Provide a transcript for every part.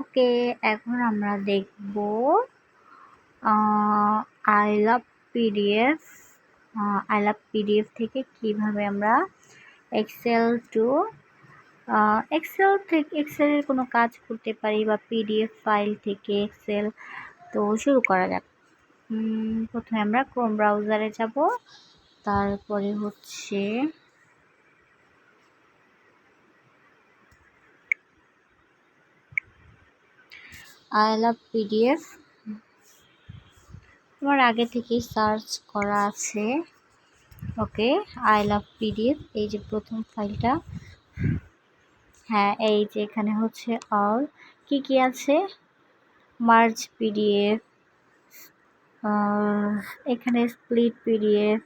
ওকে, এখন আমরা দেখব I love PDF. I love PDF থেকে কিভাবে আমরা এক্সেল টু এক্সেলের কোনো কাজ করতে পারি বা পিডিএফ ফাইল থেকে এক্সেল। তো শুরু করা যাক। প্রথমে আমরা ক্রোম ব্রাউজারে যাব, তারপরে হচ্ছে আই লাভ পিডিএফ। আমার আগে থেকেই সার্চ করা আছে। ওকে, আই লাভ পিডিএফ, এই যে প্রথম ফাইলটা। হ্যাঁ, এই যে এখানে হচ্ছে অল কি আছে, মার্জ পিডিএফ, এখানে স্প্লিট পিডিএফ,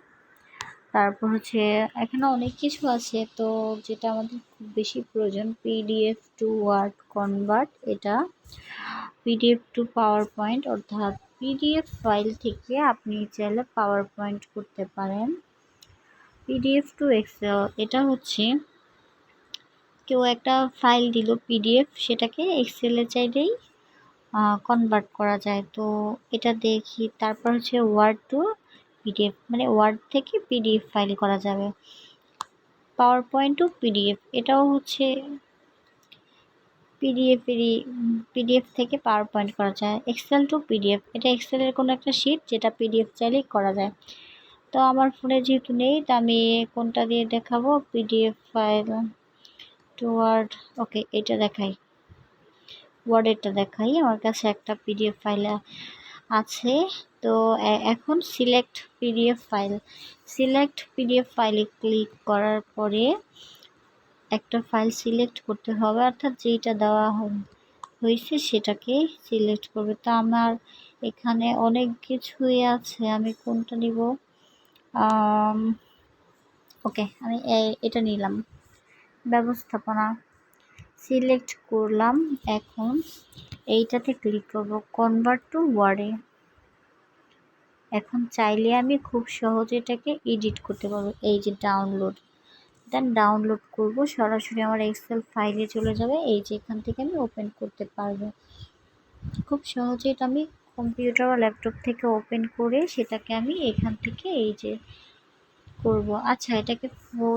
তারপর হচ্ছে এখানে অনেক কিছু আছে। তো যেটা আমাদের খুব বেশি প্রয়োজন, পিডিএফ টু ওয়ার্ড কনভার্ট, এটা পিডিএফ টু পাওয়ার পয়েন্ট, অর্থাৎ পিডিএফ ফাইল থেকে আপনি চাইলে পাওয়ার পয়েন্ট করতে পারেন। পিডিএফ টু এক্সেল, এটা হচ্ছে কেউ একটা ফাইল দিল পিডিএফ, সেটাকে এক্সেলে চাইলেই কনভার্ট করা যায়। তো এটা দেখি। তারপর হচ্ছে ওয়ার্ড টু পিডিএফ, মানে ওয়ার্ড থেকে পিডিএফ ফাইল করা যাবে। পাওয়ার পয়েন্ট টু পিডিএফ, এটাও হচ্ছে পিডিএফ থেকে পাওয়ার পয়েন্ট করা যায়। এক্সেল টু পিডিএফ, এটা এক্সেলের কোনো একটা শিট যেটা পিডিএফ চাইলেই করা যায়। তো আমার ফোনে যেহেতু নেই, তো আমি কোনটা দিয়ে দেখাবো, পিডিএফ ফাইল টু ওয়ার্ড। ওকে, এটা দেখাই, ওয়ার্ডেরটা দেখাই। আমার কাছে একটা পিডিএফ ফাইল আছে। তো এখন সিলেক্ট পিডিএফ ফাইলে ক্লিক করার পরে একটা ফাইল সিলেক্ট করতে হবে, অর্থাৎ যেটা দেওয়া হয়েছে সেটাকে সিলেক্ট করবে। তো আমার এখানে অনেক কিছুই আছে, আমি কোনটা নিব? ওকে, আমি এটা নিলাম, ব্যবস্থাপনা সিলেক্ট করলাম। এখন এইটাতে ক্লিক করব, কনভার্ট টু ওয়ার্ডে। এখন চাইলে আমি খুব সহজে এটাকে এডিট করতে পারবো। এই যে ডাউনলোড করব, সরাসরি আমার এক্সেল ফাইলে চলে যাবে। এই যে এখান থেকে আমি ওপেন করতে পারবো খুব সহজে। এটা আমি কম্পিউটার বা ল্যাপটপ থেকে ওপেন করে সেটাকে আমি এখান থেকে এই যে করব। আচ্ছা, এটাকে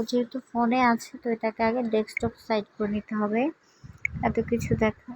যেহেতু ফোনে আছে, তো এটাকে আগে ডেস্কটপ সাইড করে নিতে হবে। এত কিছু দেখা